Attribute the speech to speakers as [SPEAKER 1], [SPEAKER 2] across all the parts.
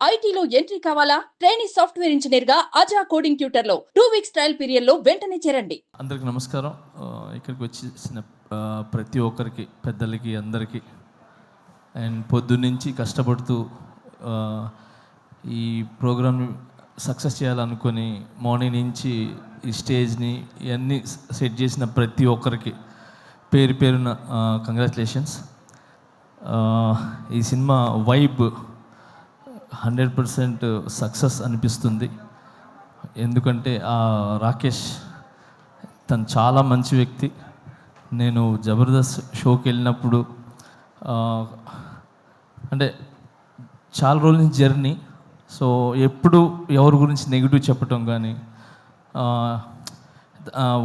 [SPEAKER 1] ఐటీలో ఎంట్రీ కావాలా? Trainee software engineer గా అజా కోడింగ్ ట్యూటర్ లో 2 వీక్స్ ట్రయల్ పీరియడ్ లో వెంటనే చేరండి.
[SPEAKER 2] అందరికి నమస్కారం. ఇక్కడికి వచ్చేసిన ప్రతి ఒక్కరికి, పెద్దలకి, అందరికీ అండ్ పొద్దున్నుంచి కష్టపడుతూ ఈ ప్రోగ్రామ్ సక్సెస్ చేయాలనుకొని మార్నింగ్ నుంచి ఈ స్టేజ్ని ఇవన్నీ సెట్ చేసిన ప్రతి ఒక్కరికి పేరు పేరున కంగ్రాచులేషన్స్. ఈ సినిమా వైబ్ 100% సక్సెస్ అనిపిస్తుంది. ఎందుకంటే రాకేష్ తను చాలా మంచి వ్యక్తి. నేను జబర్దస్త్ షోకి వెళ్ళినప్పుడు అంటే చాలా రోజుల నుంచి జర్నీ, సో ఎప్పుడు ఎవరి గురించి నెగిటివ్ చెప్పటం కానీ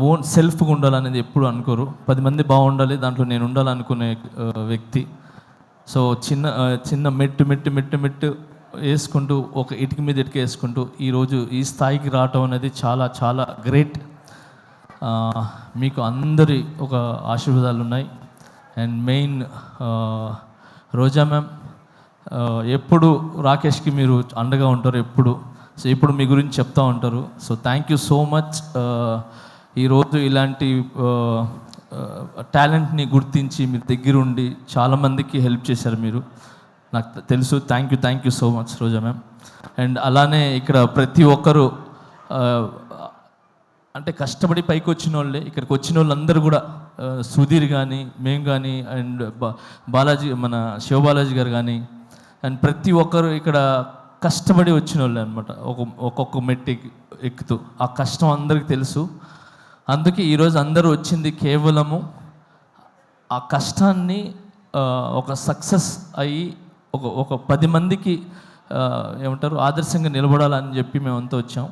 [SPEAKER 2] ఓన్ సెల్ఫ్గా ఉండాలనేది ఎప్పుడు అనుకోరు. 10 మంది బాగుండాలి, దాంట్లో నేను ఉండాలనుకునే వ్యక్తి. సో చిన్న మెట్టు వేసుకుంటూ ఒక ఇటుక మీద ఇటుక వేసుకుంటూ ఈరోజు ఈ స్థాయికి రావటం అనేది చాలా చాలా గ్రేట్. మీకు అందరి ఒక ఆశీర్వాదాలు ఉన్నాయి. అండ్ మెయిన్ రోజా మ్యామ్, ఎప్పుడు రాకేష్కి మీరు అండగా ఉంటారు ఎప్పుడు. సో ఇప్పుడు మీ గురించి చెప్తూ ఉంటారు. So thank you so much. ఈరోజు ఇలాంటి టాలెంట్ని గుర్తించి మీ దగ్గరుండి చాలామందికి హెల్ప్ చేశారు మీరు, నాకు తెలుసు. Thank you so much Roja ma'am. And అలానే ఇక్కడ ప్రతి ఒక్కరు అంటే కష్టపడి పైకి వచ్చిన వాళ్ళే. ఇక్కడికి వచ్చిన వాళ్ళందరూ కూడా సుధీర్ కానీ, మేము కానీ, అండ్ బాలాజీ, మన శివబాలాజీ గారు కానీ, అండ్ ప్రతి ఒక్కరు ఇక్కడ కష్టపడి వచ్చిన వాళ్ళే అనమాట. ఒక్కొక్క మెట్టు ఎక్కుతూ ఆ కష్టం అందరికీ తెలుసు. అందుకే ఈరోజు అందరూ వచ్చింది కేవలము ఆ కష్టాన్ని ఒక సక్సెస్ అయ్యి ఒక 10 మందికి ఏమంటారు ఆదర్శంగా నిలబడాలని చెప్పి మేమంతా వచ్చాం.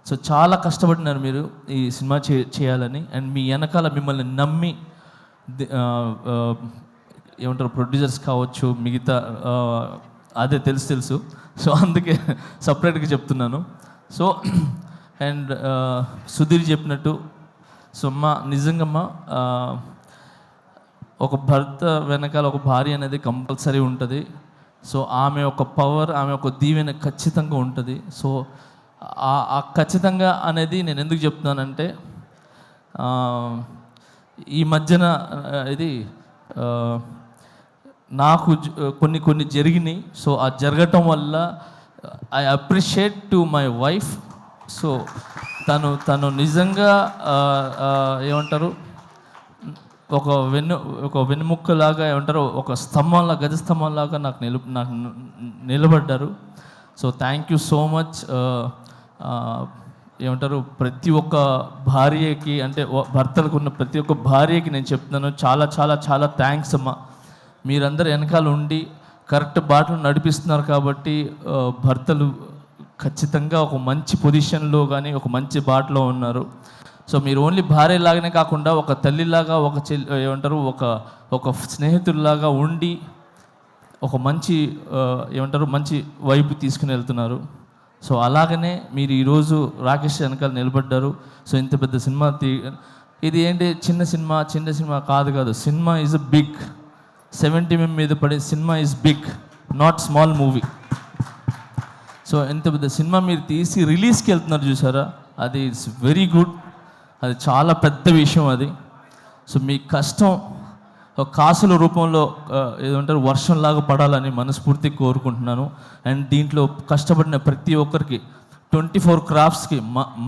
[SPEAKER 2] సో చాలా కష్టపడినారు మీరు ఈ సినిమా చేయాలని. అండ్ మీ వెనకాల మిమ్మల్ని నమ్మి ఏమంటారు ప్రొడ్యూసర్స్ కావచ్చు, మిగతా అదే తెలుసు. సో అందుకే సపరేట్గా చెప్తున్నాను. సో అండ్ సుధీర్ చెప్పినట్టు, సో నిజంగా ఒక భర్త వెనకాల ఒక భార్య అనేది కంపల్సరీ ఉంటుంది. సో ఆమె ఒక పవర్, ఆమె ఒక దీవెన ఖచ్చితంగా ఉంటుంది. సో ఆ ఖచ్చితంగా అనేది నేను ఎందుకు చెప్తున్నానంటే, ఈ మధ్యన ఇది నాకు కొన్ని జరిగినాయి. సో ఆ జరగటం వల్ల I appreciate to my wife. So తను నిజంగా ఏమంటారు ఒక వెన్నుముక్కలాగా, ఏమంటారు ఒక స్తంభంలా, గజస్తంభంలాగా నాకు నిలబడ్డారు. So thank you so much. ఏమంటారు ప్రతి ఒక్క భార్యకి, అంటే భర్తలకు ఉన్న ప్రతి ఒక్క భార్యకి నేను చెప్తున్నాను, చాలా చాలా చాలా థ్యాంక్స్ అమ్మా. మీరందరూ వెనకాల ఉండి కరెక్ట్ బాటలు నడిపిస్తున్నారు కాబట్టి భర్తలు ఖచ్చితంగా ఒక మంచి పొజిషన్లో కానీ ఒక మంచి బాటలో ఉన్నారు. సో మీరు ఓన్లీ భార్యలాగానే కాకుండా ఒక తల్లిలాగా, ఒక ఏమంటారు ఒక స్నేహితుల్లాగా ఉండి ఒక మంచి ఏమంటారు మంచి వైపు తీసుకుని వెళ్తున్నారు. సో అలాగనే మీరు ఈరోజు రాకేష్ వెనకాల నిలబడ్డారు. సో ఇంత పెద్ద సినిమా ఇది ఏంటి చిన్న సినిమా కాదు. Cinema is a big. 70 mm మీద పడే cinema is big, not small movie. So ఎంత పెద్ద సినిమా మీరు తీసి రిలీజ్కి వెళ్తున్నారు చూసారా, అది ఇట్స్ వెరీ గుడ్. అది చాలా పెద్ద విషయం అది. సో మీ కష్టం ఒక కాసుల రూపంలో ఏదంటారు వర్షంలాగా పడాలని మనస్ఫూర్తిగా కోరుకుంటున్నాను. అండ్ దీంట్లో కష్టపడిన ప్రతి ఒక్కరికి 24 క్రాఫ్ట్స్కి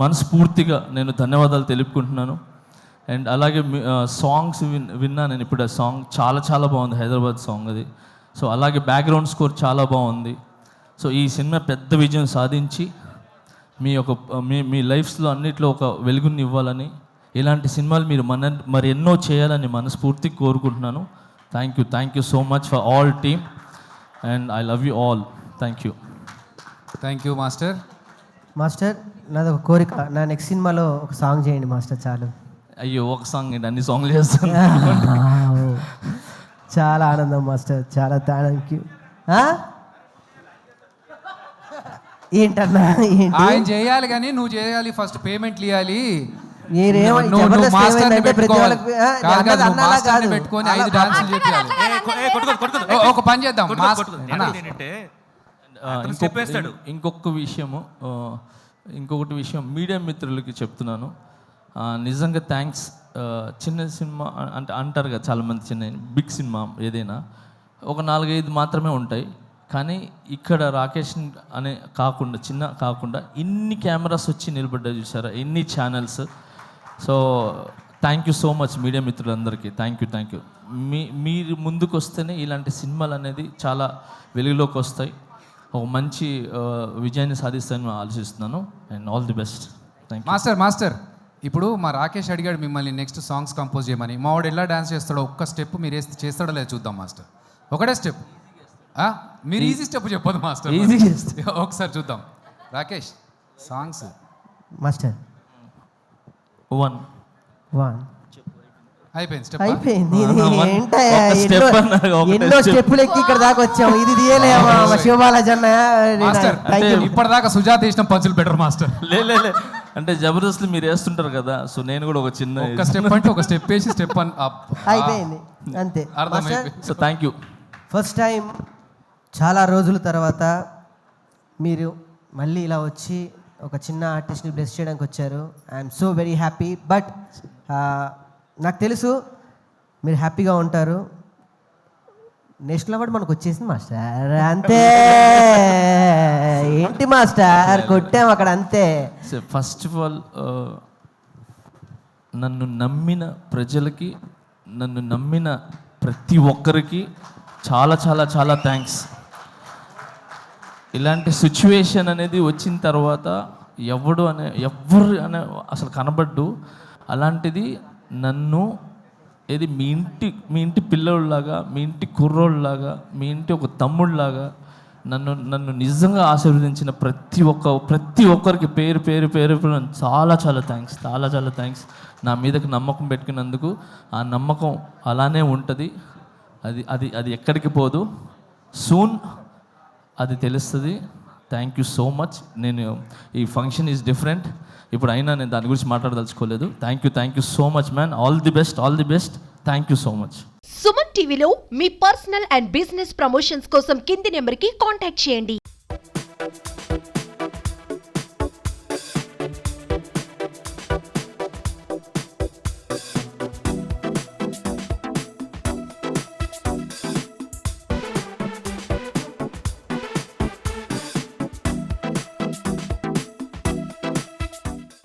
[SPEAKER 2] మనస్ఫూర్తిగా నేను ధన్యవాదాలు తెలుపుకుంటున్నాను. అండ్ అలాగే సాంగ్స్ విన్నా నేను ఇప్పుడు. ఆ సాంగ్ చాలా చాలా బాగుంది, హైదరాబాద్ సాంగ్ అది. సో అలాగే బ్యాక్గ్రౌండ్ స్కోర్ చాలా బాగుంది. సో ఈ సినిమా పెద్ద విజయం సాధించి మీ లైఫ్స్లో అన్నిట్లో ఒక వెలుగుని ఇవ్వాలని, ఇలాంటి సినిమాలు మీరు మరి ఎన్నో చేయాలని మనస్ఫూర్తిగా కోరుకుంటున్నాను. Thank you so much for all team and I love you all. Thank you
[SPEAKER 3] master. నాది ఒక కోరిక, నా నెక్స్ట్ సినిమాలో ఒక సాంగ్ చేయండి మాస్టర్. చాలు.
[SPEAKER 2] అయ్యో ఒక సాంగ్ ఏంటి, అన్ని సాంగ్లు చేస్తాను.
[SPEAKER 3] చాలా ఆనందం మాస్టర్, చాలా థ్యాంక్ యూ. ఏంటన్నా
[SPEAKER 4] ఆయన చేయాలి కానీ నువ్వు చేయాలి, ఫస్ట్ పేమెంట్లు ఇవ్వాలి. పెట్టుకొని 5 డాన్సులు చెప్పాలి. ఒక పని చేద్దాం,
[SPEAKER 2] ఇంకొక విషయము ఇంకొకటి విషయం మీడియా మిత్రులకి చెప్తున్నాను. నిజంగా థ్యాంక్స్. చిన్న సినిమా అంటే అంటారు కదా చాలామంది, చిన్న బిగ్ సినిమా ఏదైనా ఒక 4-5 మాత్రమే ఉంటాయి, కానీ ఇక్కడ రాకేష్ అనే కాకుండా చిన్న కాకుండా ఇన్ని కెమెరాస్ వచ్చి నిలబడ్డాయి చూసారా, ఎన్ని channels. So thank you so much media మిత్రులందరికీ. Thank you. మీరు ముందుకు వస్తేనే ఇలాంటి సినిమాలు అనేది చాలా వెలుగులోకి వస్తాయి, ఒక మంచి విజయాన్ని సాధిస్తానని ఆలోచిస్తున్నాను. And all the best. Thank you.
[SPEAKER 4] Master ఇప్పుడు మా రాకేష్ అడిగాడు మిమ్మల్ని నెక్స్ట్ సాంగ్స్ కంపోజ్ చేయమని. మా వాడు ఎలా డాన్స్ చేస్తాడో ఒక్క స్టెప్ మీరు చేస్తాడో లేదు చూద్దాం మాస్టర్. ఒకటే స్టెప్, మీరు ఈజీ స్టెప్ చెప్పదు మాస్టర్,
[SPEAKER 2] ఈజీ
[SPEAKER 4] ఒకసారి చూద్దాం. రాకేష్ సాంగ్స్
[SPEAKER 3] మాస్టర్
[SPEAKER 2] 1
[SPEAKER 4] అయిపోయింది స్టెప్.
[SPEAKER 3] అయిపోయింది. ఇది
[SPEAKER 2] ఒక
[SPEAKER 3] ఏంటయ్యా,
[SPEAKER 2] step అన్నారు, ఒకటే
[SPEAKER 3] ఎన్నో
[SPEAKER 2] step.
[SPEAKER 3] స్టెప్పులు ఎక్కి ఇక్కడ దాకా వచ్చాము. ఇది తీయలేమా శివబాలాజీ అన్న?
[SPEAKER 4] మాస్టర్ ఇప్పటిదాకా సుజాత వేసిన పంచులు బెటర్ మాస్టర్.
[SPEAKER 2] లే అంటే జబర్దస్త్ మీరు వేస్తుంటారు కదా, సో నేను కూడా ఒక చిన్న
[SPEAKER 4] ఒక స్టెప్ అంటే ఒక స్టెప్ వేసి స్టెప్
[SPEAKER 3] అయిపోయింది అంతే.
[SPEAKER 4] అర్థమైపోయింది.
[SPEAKER 2] So thank you.
[SPEAKER 3] First time చాలా రోజుల తర్వాత మీరు మళ్ళీ ఇలా వచ్చి ఒక చిన్న ఆర్టిస్ట్ని బ్లెస్ చేయడానికి వచ్చారు. I'm so very happy. But నాకు తెలుసు మీరు హ్యాపీగా ఉంటారు. నేషనల్ అవార్డు మనకు వచ్చేసింది మాస్టర్, అంతే. ఏంటి మాస్టర్ కొట్టాం అక్కడ, అంతే.
[SPEAKER 2] ఫస్ట్ ఆఫ్ ఆల్ నన్ను నమ్మిన ప్రజలకి, నన్ను నమ్మిన ప్రతి ఒక్కరికి చాలా థ్యాంక్స్. ఇలాంటి సిచ్యువేషన్ అనేది వచ్చిన తర్వాత ఎవరు అనే అసలు కనబడ్డు. అలాంటిది నన్ను ఏది మీ ఇంటి పిల్లోళ్ళలాగా, మీ ఇంటి కుర్రోళ్ళలాగా, మీ ఇంటి ఒక తమ్ముళ్ళలాగా నన్ను నిజంగా ఆశీర్వదించిన ప్రతి ఒక్కరికి పేరు చాలా థ్యాంక్స్. నా మీదకి నమ్మకం పెట్టుకున్నందుకు. ఆ నమ్మకం అలానే ఉంటుంది, అది ఎక్కడికి పోదు. సూన్ అది తెలుస్తుంది. Thank you so much. నేను ఈ ఫంక్షన్ ఈజ్ డిఫరెంట్ ఇప్పుడు, అయినా నేను దాని గురించి మాట్లాడదలుచుకోలేదు. Thank you so much man. All the best. Thank you so much.
[SPEAKER 5] Suman టీవీలో మీ పర్సనల్ అండ్ బిజినెస్ ప్రమోషన్స్ కోసం కింది నెంబర్కి కాంటాక్ట్ చేయండి.